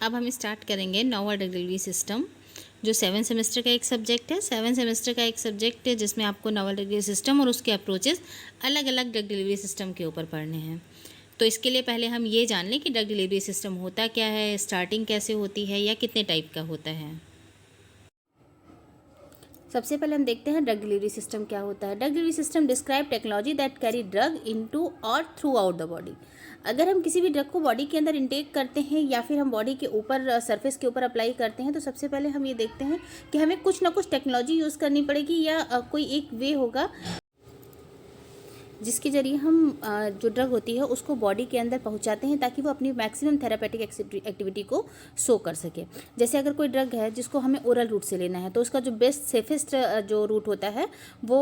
अब हम स्टार्ट करेंगे नोवल ड्रग डिलीवरी सिस्टम, जो 7 सेमेस्टर का एक सब्जेक्ट है। 7 सेमेस्टर का एक सब्जेक्ट है जिसमें आपको नोवल ड्रग डिलीवरी सिस्टम और उसके अप्रोचेस अलग अलग ड्रग डिलीवरी सिस्टम के ऊपर पढ़ने हैं। तो इसके लिए पहले हम ये जान लें कि ड्रग डिलीवरी सिस्टम होता क्या है, स्टार्टिंग कैसे होती है या कितने टाइप का होता है। सबसे पहले हम देखते हैं ड्रग डिलीवरी सिस्टम क्या होता है। Drug delivery system describe technology that carry drug into और थ्रू आउट द बॉडी। अगर हम किसी भी ड्रग को बॉडी के अंदर इंटेक करते हैं या फिर हम बॉडी के ऊपर सरफेस के ऊपर अप्लाई करते हैं, तो सबसे पहले हम ये देखते हैं कि हमें कुछ ना कुछ टेक्नोलॉजी यूज़ करनी पड़ेगी या कोई एक वे होगा जिसके ज़रिए हम जो ड्रग होती है उसको बॉडी के अंदर पहुंचाते हैं ताकि वो अपनी मैक्सिमम थेरापेटिक एक्टिविटी को शो कर सके। जैसे अगर कोई ड्रग है जिसको हमें ओरल रूट से लेना है तो उसका जो बेस्ट सेफेस्ट जो रूट होता है वो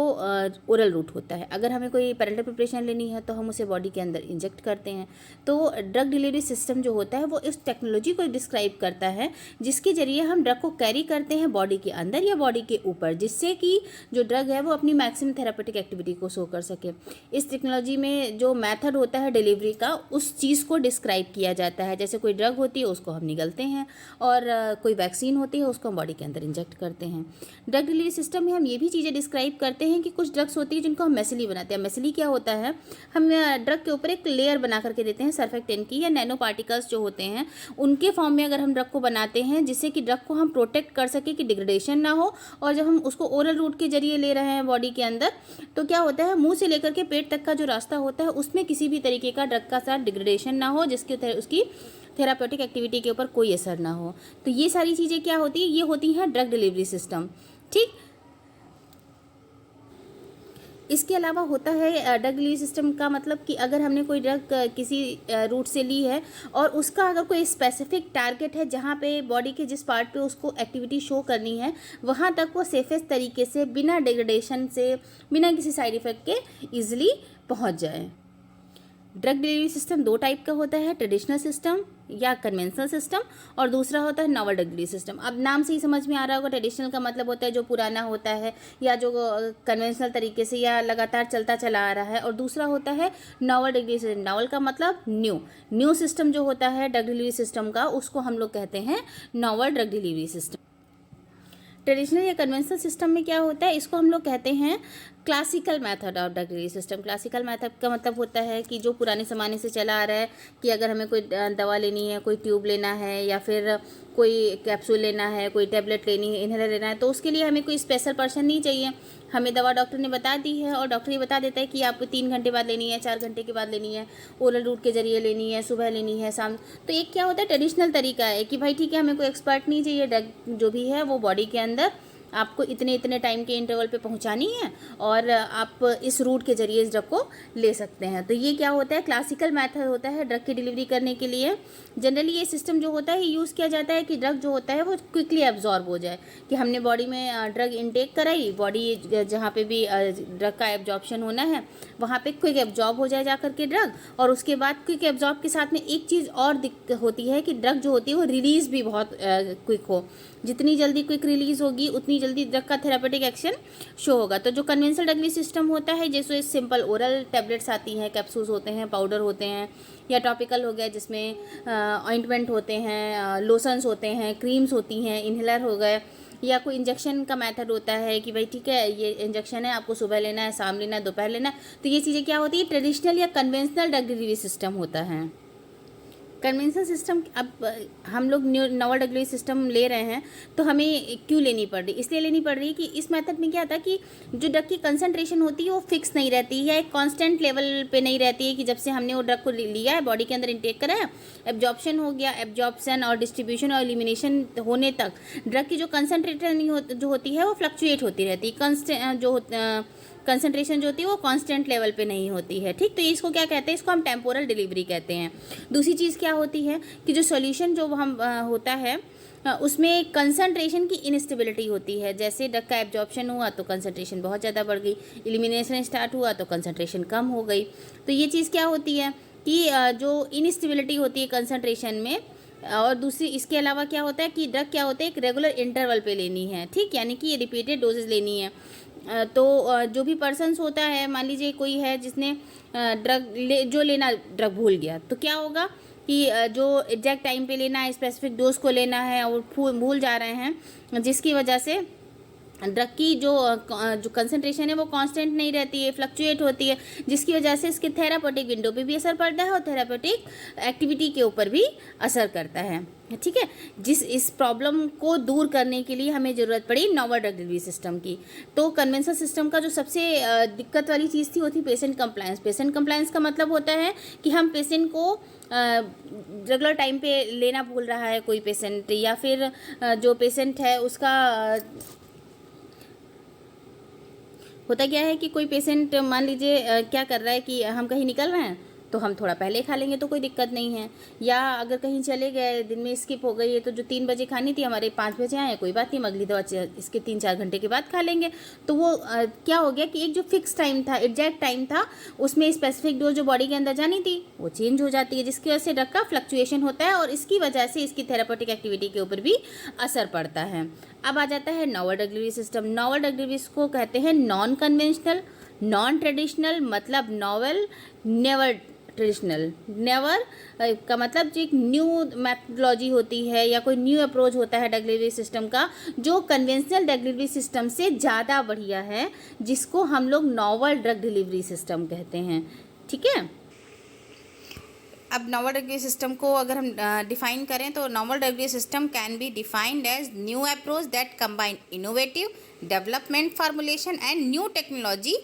ओरल रूट होता है। अगर हमें कोई पैरेंटल प्रिपरेशन लेनी है तो हम उसे बॉडी के अंदर इंजेक्ट करते हैं। तो ड्रग डिलीवरी सिस्टम जो होता है वो इस टेक्नोलॉजी को डिस्क्राइब करता है जिसके ज़रिए हम ड्रग को कैरी करते हैं बॉडी के अंदर या बॉडी के ऊपर, जिससे कि जो ड्रग है वो अपनी मैक्सिमम थेरापेटिक एक्टिविटी को शो कर सके। इस टेक्नोलॉजी में जो मेथड होता है डिलीवरी का, उस चीज़ को डिस्क्राइब किया जाता है। जैसे कोई ड्रग होती है उसको हम निगलते हैं और कोई वैक्सीन होती है उसको हम बॉडी के अंदर इंजेक्ट करते हैं। ड्रग डिलीवरी सिस्टम में हम ये भी चीज़ें डिस्क्राइब करते हैं कि कुछ ड्रग्स होती है जिनको हम मेसिली बनाते हैं। मेसिली क्या होता है, हम ड्रग के ऊपर एक लेयर बना करके देते हैं सर्फेक्टेंट की या नैनो पार्टिकल्स जो होते हैं उनके फॉर्म में अगर हम ड्रग को बनाते हैं जिससे कि ड्रग को हम प्रोटेक्ट कर सके कि डिग्रेडेशन ना हो। और जब हम उसको ओरल रूट के जरिए ले रहे हैं बॉडी के अंदर तो क्या होता है, मुंह से लेकर के पेट तक का जो रास्ता होता है उसमें किसी भी तरीके का ड्रग का साथ डिग्रेडेशन ना हो जिसके उसकी थेरापेटिक एक्टिविटी के ऊपर कोई असर ना हो। तो ये सारी चीज़ें क्या होती है, ये होती हैं ड्रग डिलीवरी सिस्टम। ठीक, इसके अलावा होता है ड्रग डिलीवरी सिस्टम का मतलब कि अगर हमने कोई ड्रग किसी रूट से ली है और उसका अगर कोई स्पेसिफिक टारगेट है जहाँ पे बॉडी के जिस पार्ट पे उसको एक्टिविटी शो करनी है वहाँ तक वो सेफेस्ट तरीके से बिना डिग्रेडेशन से बिना किसी साइड इफ़ेक्ट के ईजिली पहुँच जाए। ड्रग डिलीवरी सिस्टम दो टाइप का होता है, ट्रेडिशनल सिस्टम या कन्वेंशनल सिस्टम, और दूसरा होता है नोवल ड्रग डिलीवरी सिस्टम। अब नाम से ही समझ में आ रहा होगा, ट्रेडिशनल का मतलब होता है जो पुराना होता है या जो कन्वेंशनल तरीके से या लगातार चलता चला आ रहा है, और दूसरा होता है novel drug delivery system. Novel का मतलब न्यू सिस्टम जो होता है ड्रग डिलीवरी सिस्टम का, उसको हम लोग कहते हैं novel drug delivery system. Traditional या कन्वेंशनल सिस्टम में क्या होता है, इसको हम लोग कहते हैं classical method of drug delivery system. Classical method का मतलब होता है कि जो पुराने ज़माने से चला आ रहा है कि अगर हमें कोई दवा लेनी है, कोई ट्यूब लेना है या फिर कोई कैप्सूल लेना है, कोई टैबलेट लेनी है, इन्हेलर लेना है, तो उसके लिए हमें कोई स्पेशल पर्सन नहीं चाहिए। हमें दवा डॉक्टर ने बता दी है और डॉक्टर ये बता देता है कि आपको 3 घंटे बाद लेनी है, 4 घंटे के बाद लेनी है, ओरल रूट के जरिए लेनी है, सुबह लेनी है, शाम। तो एक क्या होता है, ट्रेडिशनल तरीका है कि भाई ठीक है, हमें कोई एक्सपर्ट नहीं चाहिए, ड्रग जो भी है वो बॉडी के अंदर आपको इतने इतने टाइम के इंटरवल पे पहुंचानी है और आप इस रूट के जरिए इस ड्रग को ले सकते हैं। तो ये क्या होता है, क्लासिकल मेथड होता है ड्रग की डिलीवरी करने के लिए। जनरली ये सिस्टम जो होता है यूज़ किया जाता है कि ड्रग जो होता है वो क्विकली एब्जॉर्ब हो जाए, कि हमने बॉडी में ड्रग इनटेक कराई, बॉडी जहाँ पे भी ड्रग का एब्जॉर्प्शन होना है वहाँ पे क्विक एब्जॉर्ब हो जाए जा करके ड्रग, और उसके बाद क्विक एब्जॉर्ब के साथ में एक चीज़ और होती है कि ड्रग जो होती है वो रिलीज़ भी बहुत क्विक हो। जितनी जल्दी क्विक रिलीज़ होगी उतनी जल्दी ड्रग का थेरापेटिक एक्शन शो होगा। तो जो कन्वेंशनल ड्रग सिस्टम होता है, जैसे सिंपल ओरल टैबलेट्स आती हैं, कैप्सूल्स होते हैं, पाउडर होते हैं, या टॉपिकल हो गया जिसमें ऑइंटमेंट होते हैं, लोशंस होते हैं, क्रीम्स होती हैं, इन्हेलर हो गए, या कोई इंजेक्शन का मेथड होता है कि भाई ठीक है ये इंजेक्शन है, आपको सुबह लेना है, शाम लेना है, दोपहर लेना है। तो ये चीज़ें क्या होती है, ट्रेडिशनल या कन्वेंशनल ड्रग डिलीवरी सिस्टम होता है। कन्वेंशनल सिस्टम, अब हम लोग नोवल ड्रग डिलीवरी सिस्टम ले रहे हैं तो हमें क्यों लेनी पड़ रही, इसलिए लेनी पड़ रही है कि इस मेथड में क्या था कि जो ड्रग की कंसंट्रेशन होती है वो फिक्स नहीं रहती है या एक कांस्टेंट लेवल पे नहीं रहती है, कि जब से हमने वो ड्रग को लिया है, बॉडी के अंदर इंटेक करा है, एब्जॉर्प्शन हो गया, एब्जॉर्प्शन और डिस्ट्रीब्यूशन और एलिमिनेशन होने तक ड्रग की जो कंसंट्रेशन जो होती है वो फ्लक्चुएट होती रहती है, कंसंट्रेशन जो होती है वो कांस्टेंट लेवल पे नहीं होती है। ठीक, तो इसको क्या कहते हैं, इसको हम टेम्पोरल डिलीवरी कहते हैं। दूसरी चीज़ क्या होती है कि जो सॉल्यूशन जो हम होता है उसमें कंसंट्रेशन की इनस्टेबिलिटी होती है। जैसे ड्रग का एब्जॉर्प्शन हुआ तो कंसंट्रेशन बहुत ज़्यादा बढ़ गई, एलिमिनेशन स्टार्ट हुआ तो कंसंट्रेशन कम हो गई। तो ये चीज़ क्या होती है कि जो इनस्टेबिलिटी होती है कंसंट्रेशन में, और दूसरी इसके अलावा क्या होता है कि ड्रग क्या होता है एक रेगुलर इंटरवल पे लेनी है। ठीक, यानी कि ये रिपीटेड डोजेज लेनी है। तो जो भी पर्सन्स होता है, मान लीजिए कोई है जिसने ड्रग लेना ड्रग भूल गया, तो क्या होगा कि जो एग्जैक्ट टाइम पे लेना है, स्पेसिफिक डोज को लेना है और भूल जा रहे हैं, जिसकी वजह से ड्रग की जो कंसंट्रेशन है वो कांस्टेंट नहीं रहती है, फ्लक्चुएट होती है, जिसकी वजह से इसके थेरापेटिक विंडो पे भी असर पड़ता है और थेरापेटिक एक्टिविटी के ऊपर भी असर करता है। ठीक है, इस प्रॉब्लम को दूर करने के लिए हमें ज़रूरत पड़ी नोवल ड्रग डिलीवरी सिस्टम की। तो कन्वेंशनल सिस्टम का जो सबसे दिक्कत वाली चीज़ थी वो थी पेशेंट कंप्लायंस। पेशेंट कंप्लायंस का मतलब होता है कि हम पेशेंट को रेगुलर टाइम पे लेना भूल रहा है कोई पेशेंट, या फिर जो पेशेंट है उसका होता क्या है कि कोई पेशेंट मान लीजिए क्या कर रहा है कि हम कहीं निकल रहे हैं तो हम थोड़ा पहले खा लेंगे तो कोई दिक्कत नहीं है, या अगर कहीं चले गए, दिन में स्किप हो गई है तो जो 3 बजे खानी थी हमारे 5 बजे आए, कोई बात नहीं, हम अगली दवा इसके 3-4 घंटे के बाद खा लेंगे। तो वो क्या हो गया कि एक जो फिक्स टाइम था, एग्जैक्ट टाइम था, उसमें स्पेसिफिक डोज जो बॉडी के अंदर जानी थी वो चेंज हो जाती है, जिसकी वजह से ड्रग का फ्लक्चुएशन होता है और इसकी वजह से इसकी थेरापेटिक एक्टिविटी के ऊपर भी असर पड़ता है। अब आ जाता है novel drug delivery system. Novel drug delivery को कहते हैं नॉन कन्वेंशनल, नॉन ट्रेडिशनल मतलब नोवेल, नेवर ट्रेडिशनल। नेवर का मतलब जो एक न्यू मैथडोलॉजी होती है या कोई न्यू अप्रोच होता है ड्रग डिलीवरी सिस्टम का, जो कन्वेंशनल ड्रग डिलीवरी सिस्टम से ज़्यादा बढ़िया है, जिसको हम लोग नोवल ड्रग डिलीवरी सिस्टम कहते हैं। ठीक है, अब नोवल ड्रग डिलीवरी सिस्टम को अगर हम डिफाइन करें तो novel drug delivery system can be defined as new approach that combine innovative development formulation and new technology,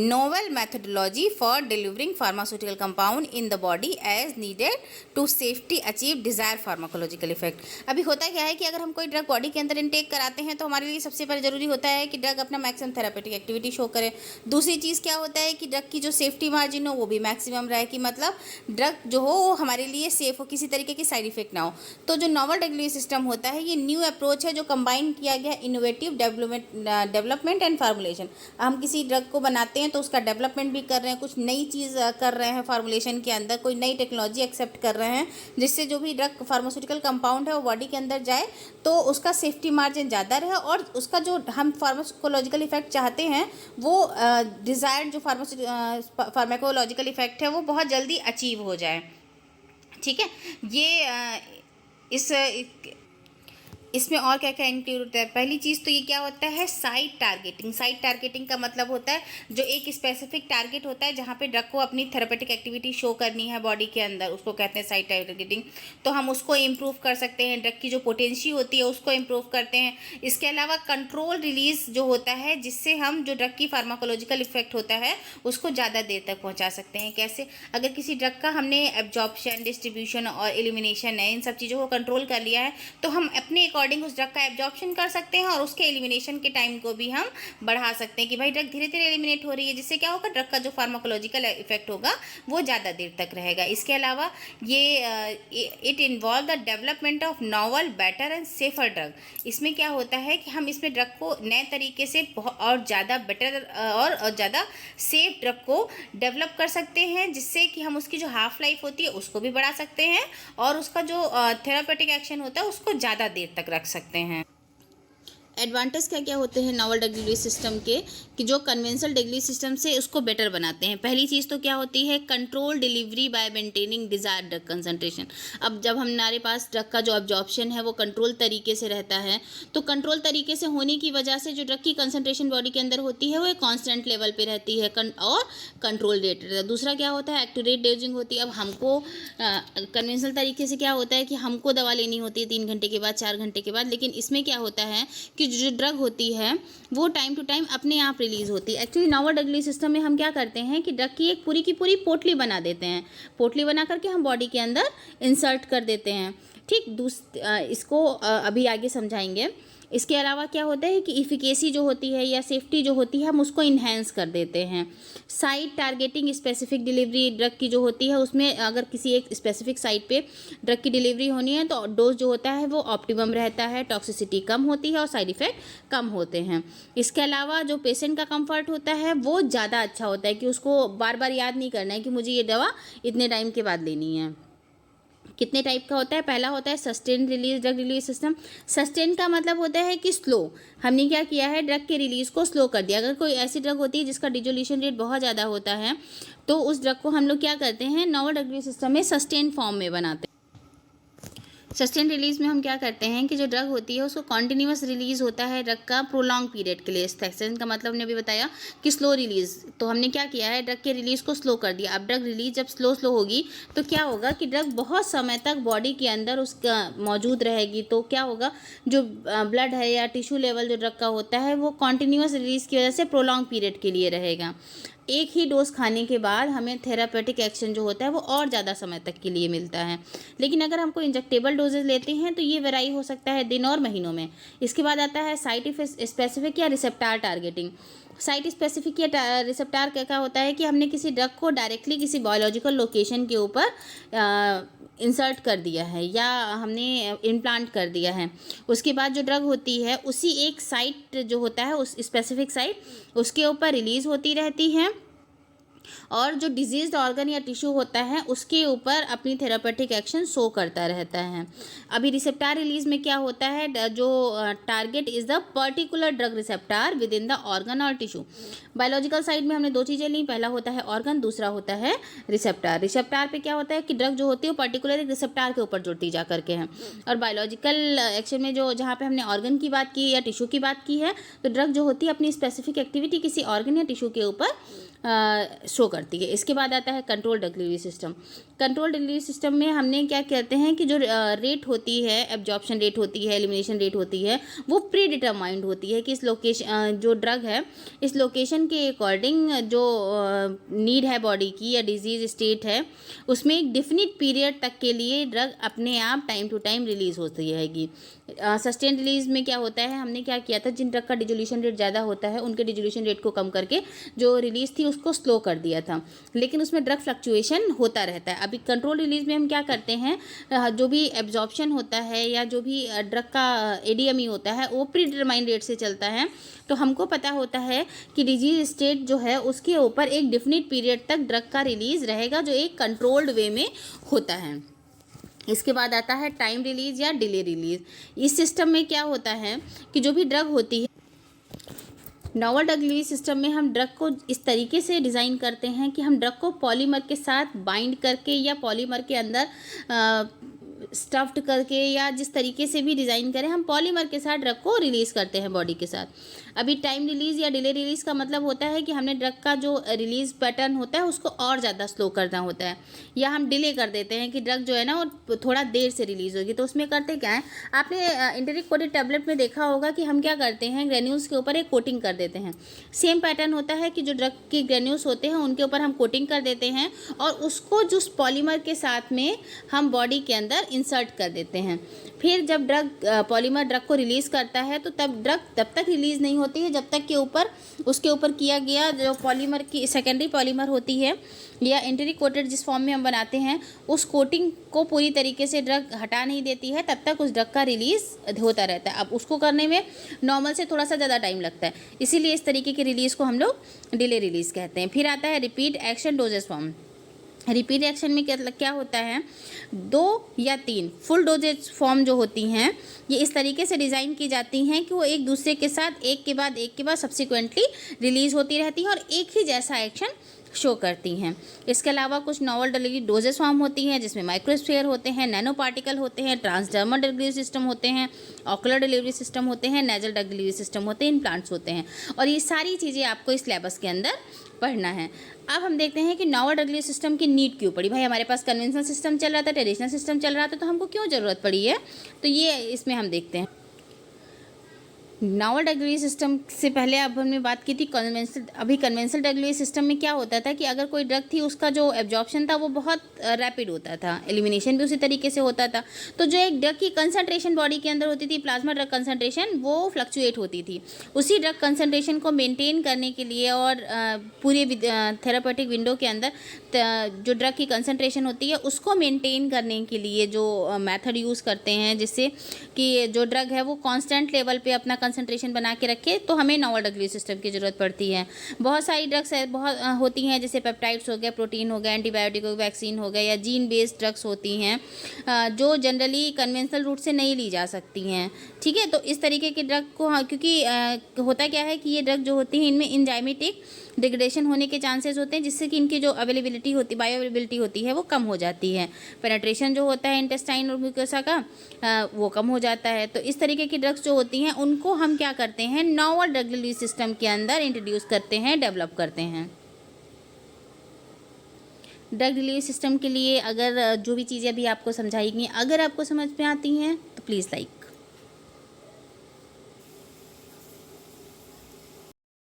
novel methodology for delivering pharmaceutical compound in the body as needed to safety achieve desired pharmacological effect। अभी होता क्या है कि अगर हम कोई drug body के अंदर इनटेक कराते हैं तो हमारे लिए सबसे पहले ज़रूरी होता है कि ड्रग अपना मैक्सिमम थेरापेटिक एक्टिविटी शो करे। दूसरी चीज़ क्या होता है कि ड्रग की जो सेफ्टी मार्जिन हो वो भी मैक्सिमम रहे, कि मतलब ड्रग जो हो वो हमारे लिए सेफ हो, किसी तरीके की साइड इफेक्ट ना हो। तो जो नोवल ड्रग डिलीवरी सिस्टम होता है ये न्यू अप्रोच है जो कंबाइन किया गया इनोवेटिव डेवलपमेंट एंड फार्मूलेशन। हम किसी ड्रग को बनाते हैं तो उसका डेवलपमेंट भी कर रहे हैं, कुछ नई चीज़ कर रहे हैं फार्मूलेशन के अंदर, कोई नई टेक्नोलॉजी एक्सेप्ट कर रहे हैं, जिससे जो भी ड्रग फार्मास्यूटिकल कंपाउंड है वो बॉडी के अंदर जाए तो उसका सेफ्टी मार्जिन ज़्यादा रहे और उसका जो हम फार्माकोलॉजिकल इफेक्ट चाहते हैं वो डिज़ायर्ड जो फार्माकोलॉजिकल इफेक्ट है वो बहुत जल्दी अचीव हो जाए। ठीक है, ये इसमें और क्या क्या इंक्लूड होता है। पहली चीज़ तो ये क्या होता है, साइट टारगेटिंग। साइट टारगेटिंग का मतलब होता है जो एक स्पेसिफिक टारगेट होता है जहाँ पे ड्रग को अपनी थेरेपेटिक एक्टिविटी शो करनी है बॉडी के अंदर, उसको कहते हैं साइट टारगेटिंग। तो हम उसको इम्प्रूव कर सकते हैं, ड्रग की जो पोटेंसी होती है उसको इम्प्रूव करते हैं। इसके अलावा कंट्रोल रिलीज जो होता है जिससे हम जो ड्रग की फार्माकोलॉजिकल इफेक्ट होता है उसको ज़्यादा देर तक पहुँचा सकते हैं। कैसे, अगर किसी ड्रग का हमने एब्जॉर्प्शन, डिस्ट्रीब्यूशन और एलिमिनेशन है, इन सब चीज़ों को कंट्रोल कर लिया है तो हम अपने अकॉर्डिंग उस ड्रग का एब्जॉर्प्शन कर सकते हैं और उसके एलिमिनेशन के टाइम को भी हम बढ़ा सकते हैं कि भाई ड्रग धीरे धीरे एलिमिनेट हो रही है, जिससे क्या होगा, ड्रग का जो फार्माकोलॉजिकल इफेक्ट होगा वो ज़्यादा देर तक रहेगा। इसके अलावा ये it involve the development of novel, better and safer drug. इसमें क्या होता है कि हम इसमें ड्रग को नए तरीके से और ज़्यादा बेटर और ज़्यादा सेफ ड्रग को डेवलप कर सकते हैं, जिससे कि हम उसकी जो हाफ लाइफ होती है उसको भी बढ़ा सकते हैं और उसका जो थेरापेटिक एक्शन होता है उसको ज़्यादा देर तक रख सकते हैं। एडवांटेज क्या क्या होते हैं नोवल ड्रग डिलीवरी सिस्टम के, कि जो कन्वेंशनल डिलीवरी सिस्टम से उसको बेटर बनाते हैं। पहली चीज़ तो क्या होती है, control delivery bye maintaining desired drug concentration. अब जब हमारे पास ड्रग का जो एब्जॉर्प्शन है वो कंट्रोल तरीके से रहता है, तो कंट्रोल तरीके से होने की वजह से जो ड्रग की कंसंट्रेशन बॉडी के अंदर होती है वो एक कॉन्स्टेंट लेवल पर रहती है और कंट्रोल रेट रहता है। दूसरा क्या होता है, एक्यूरेट डोजिंग होती है। अब हमको कन्वेंशनल तरीके से क्या होता है कि हमको दवा लेनी होती है 3 घंटे के बाद, 4 घंटे के बाद, लेकिन इसमें क्या होता है कि जो ड्रग होती है वो टाइम टू टाइम अपने आप रिलीज होती है। Actually novel drug delivery system में हम क्या करते हैं कि ड्रग की एक पूरी की पूरी पोटली बना देते हैं, पोटली बना करके हम बॉडी के अंदर इंसर्ट कर देते हैं। ठीक, इसको अभी आगे समझाएंगे। इसके अलावा क्या होता है कि इफिकेसी जो होती है या सेफ्टी जो होती है हम उसको इन्हेंस कर देते हैं। Site targeting, specific delivery drug की जो होती है उसमें अगर किसी एक स्पेसिफिक साइट पे ड्रग की डिलीवरी होनी है तो डोज जो होता है वो ऑप्टिमम रहता है, टॉक्सिसिटी कम होती है और साइड इफ़ेक्ट कम होते हैं। इसके अलावा जो पेशेंट का कंफर्ट होता है वो ज़्यादा अच्छा होता है कि उसको बार बार याद नहीं करना है कि मुझे ये दवा इतने टाइम के बाद लेनी है। कितने टाइप का होता है? पहला होता है sustain release drug release system. Sustain का मतलब होता है कि स्लो, हमने क्या किया है, ड्रग के रिलीज को स्लो कर दिया। अगर कोई ऐसी ड्रग होती है जिसका डिजोल्यूशन रेट बहुत ज़्यादा होता है तो उस ड्रग को हम लोग क्या करते हैं, नॉवल ड्रग रिलीज सिस्टम में सस्टेन फॉर्म में बनाते हैं। सस्टेन रिलीज में हम क्या करते हैं कि जो ड्रग होती है उसको कॉन्टिन्यूस रिलीज होता है ड्रग का प्रोलॉन्ग पीरियड के लिए। सस्टेन का मतलब हमने अभी बताया कि स्लो रिलीज, तो हमने क्या किया है, ड्रग के रिलीज को स्लो कर दिया। अब ड्रग रिलीज जब स्लो होगी तो क्या होगा कि ड्रग बहुत समय तक बॉडी के अंदर उसका मौजूद रहेगी। तो क्या होगा, जो ब्लड है या टिश्यू लेवल जो ड्रग का होता है वो कॉन्टिन्यूस रिलीज की वजह से प्रोलॉन्ग पीरियड के लिए रहेगा। एक ही डोज खाने के बाद हमें थेरापेटिक एक्शन जो होता है वो और ज़्यादा समय तक के लिए मिलता है। लेकिन अगर हम कोई इंजेक्टेबल डोजेज लेते हैं तो ये वेराई हो सकता है दिन और महीनों में। इसके बाद आता है साइट स्पेसिफिक या रिसेप्टार टारगेटिंग। साइट स्पेसिफिक या रिसेप्टार क्या होता है कि हमने किसी ड्रग को डायरेक्टली किसी बायोलॉजिकल लोकेशन के ऊपर इंसर्ट कर दिया है या हमने इम्प्लांट कर दिया है। उसके बाद जो ड्रग होती है उसी एक साइट जो होता है, उस स्पेसिफिक साइट, उसके ऊपर रिलीज़ होती रहती है और जो डिजीज्ड ऑर्गन या टिश्यू होता है उसके ऊपर अपनी थेरापेटिक एक्शन शो करता रहता है। अभी रिसेप्टार रिलीज में क्या होता है, जो target is the particular drug receptor with in the organ और टिश्यू। बायोलॉजिकल साइड में हमने दो चीज़ें ली, पहला होता है ऑर्गन, दूसरा होता है रिसेप्टार। रिसेप्टार पे क्या होता है कि ड्रग जो होती है वो पर्टिकुलर एक रिसेप्टार के ऊपर जुड़ती जा करके है। और बायोलॉजिकल एक्शन में जो जहाँ पे हमने ऑर्गन की बात की या टिश्यू की बात की है, तो ड्रग जो होती है अपनी स्पेसिफिक एक्टिविटी किसी ऑर्गन या टिश्यू के ऊपर शो करती है। इसके बाद आता है control delivery system. Control delivery system में हमने क्या कहते हैं कि जो रेट होती है, एब्जॉर्प्शन रेट होती है, एलिमिनेशन रेट होती है, वो प्री डिटरमाइंड होती है कि इस लोकेशन जो ड्रग है इस लोकेशन के अकॉर्डिंग जो नीड है बॉडी की या डिजीज स्टेट है उसमें एक डिफिनिट पीरियड तक के लिए ड्रग अपने आप टाइम टू टाइम रिलीज़ होती रहेगी। सस्टेन रिलीज में क्या होता है, हमने क्या किया था, जिन ड्रग का डिजोल्यूशन रेट ज़्यादा होता है उनके डिजोल्यूशन रेट को कम करके जो रिलीज थी उसको स्लो कर दिया था, लेकिन उसमें ड्रग फ्लक्चुएशन होता रहता है। अभी कंट्रोल रिलीज में हम क्या करते हैं, जो भी एब्जॉर्प्शन होता है या जो भी ड्रग का एडीएमई होता है वो प्री डिटरमाइंड रेट से चलता है। तो हमको पता होता है कि डिजीज स्टेट जो है उसके ऊपर एक डिफिनिट पीरियड तक ड्रग का रिलीज रहेगा जो एक कंट्रोल्ड वे में होता है। इसके बाद आता है टाइम रिलीज या डिले रिलीज। इस सिस्टम में क्या होता है कि जो भी ड्रग होती है, नॉवल ड्रग रिलीज सिस्टम में हम ड्रग को इस तरीके से डिज़ाइन करते हैं कि हम ड्रग को पॉलीमर के साथ बाइंड करके या पॉलीमर के अंदर स्टफ्ड करके या जिस तरीके से भी डिज़ाइन करें, हम पॉलीमर के साथ ड्रग को रिलीज़ करते हैं बॉडी के साथ। अभी टाइम रिलीज़ या डिले रिलीज़ का मतलब होता है कि हमने ड्रग का जो रिलीज़ पैटर्न होता है उसको और ज़्यादा स्लो करना होता है, या हम डिले कर देते हैं कि ड्रग जो है ना वो थोड़ा देर से रिलीज़ होगी। तो उसमें करते क्या है, आपने इंटरिक कोटेड टैबलेट में देखा होगा कि हम क्या करते हैं, ग्रेन्यूल्स के ऊपर एक कोटिंग कर देते हैं। सेम पैटर्न होता है कि जो ड्रग के ग्रेन्यूल्स होते हैं उनके ऊपर हम कोटिंग कर देते हैं और उसको जो पॉलीमर के साथ में हम बॉडी के अंदर इंसर्ट कर देते हैं। फिर जब ड्रग पॉलीमर ड्रग को रिलीज़ करता है तो तब ड्रग तब तक रिलीज़ नहीं होती है जब तक के ऊपर उसके ऊपर किया गया जो पॉलीमर की सेकेंडरी पॉलीमर होती है या इंटरिक कोटेड जिस फॉर्म में हम बनाते हैं उस कोटिंग को पूरी तरीके से ड्रग हटा नहीं देती है, तब तक उस ड्रग का रिलीज़ होता रहता है। अब उसको करने में नॉर्मल से थोड़ा सा ज़्यादा टाइम लगता है, इसीलिए इस तरीके की रिलीज़ को हम लोग डिले रिलीज़ कहते हैं। फिर आता है repeat action doses form. Repeat action में क्या होता है, 2 या 3 फुल डोजेज फॉर्म जो होती हैं ये इस तरीके से डिज़ाइन की जाती हैं कि वो एक दूसरे के साथ एक के बाद सब्सिक्वेंटली रिलीज़ होती रहती हैं और एक ही जैसा एक्शन शो करती हैं। इसके अलावा कुछ नॉवल डिलीवरी डोजेस फॉर्म होती हैं जिसमें माइक्रोस्फीयर होते हैं, नैनो पार्टिकल होते हैं, ट्रांसडर्मल डिलीवरी सिस्टम होते हैं, ऑकुलर डिलीवरी सिस्टम होते हैं, नेजल ड्रग डिलीवरी सिस्टम होते हैं, इम्प्लांट्स होते हैं। और ये सारी चीज़ें आपको इस सिलेबस के अंदर पढ़ना है। अब हम देखते हैं कि नॉवल ड्रग डिलीवरी सिस्टम की नीड क्यों पड़ी। भाई हमारे पास कन्वेंशनल सिस्टम चल रहा था, ट्रेडिशनल सिस्टम चल रहा था, तो हमको क्यों ज़रूरत पड़ी है, तो ये इसमें हम देखते हैं। नॉवल ड्रग डिलीवरी सिस्टम से पहले अब हमने बात की थी कन्वेंशनल ड्रग डिलीवरी सिस्टम में क्या होता था कि अगर कोई ड्रग थी उसका जो एब्जॉर्प्शन था वो बहुत रैपिड होता था, एलिमिनेशन भी उसी तरीके से होता था। तो जो एक ड्रग की कंसंट्रेशन बॉडी के अंदर होती थी, प्लाज्मा ड्रग कंसंट्रेशन, वो फ्लक्चुएट होती थी। उसी ड्रग कंसंट्रेशन को मेनटेन करने के लिए और पूरे थेरापेटिक विंडो के अंदर जो ड्रग की कंसंट्रेशन होती है उसको मेनटेन करने के लिए जो मेथड यूज़ करते हैं जिससे कि जो ड्रग है वो कांस्टेंट लेवल पे अपना कंसंट्रेशन बना के रखे तो हमें नॉवल ड्रग रिलीज सिस्टम की ज़रूरत पड़ती है। बहुत सारी ड्रग्स है बहुत होती हैं, जैसे पेप्टाइड्स हो गया, प्रोटीन हो गया, एंटीबायोटिक हो गया, वैक्सीन हो गया, या जीन बेस्ड ड्रग्स होती हैं जो जनरली कन्वेंशनल रूट से नहीं ली जा सकती हैं। ठीक है, तो इस तरीके के ड्रग को क्योंकि होता क्या है कि ये ड्रग जो होती हैं इनमें इंजाइमेटिक डिग्रेडेशन होने के चांसेस होते हैं, जिससे कि इनकी जो अवेलेबिलिटी होती बायो अवेलेबिलिटी होती है वो कम हो जाती है। पेनेट्रेशन जो होता है इंटेस्टाइन और म्यूकोसा का वो कम हो जाता है। तो इस तरीके की ड्रग्स जो होती हैं उनको हम क्या करते हैं, नॉवल ड्रग रिलीज सिस्टम के अंदर इंट्रोड्यूस करते हैं, डेवलप करते हैं। ड्रग रिलीज सिस्टम के लिए अगर जो भी चीज़ें अभी आपको समझाई गई अगर आपको समझ में आती हैं तो प्लीज़ लाइक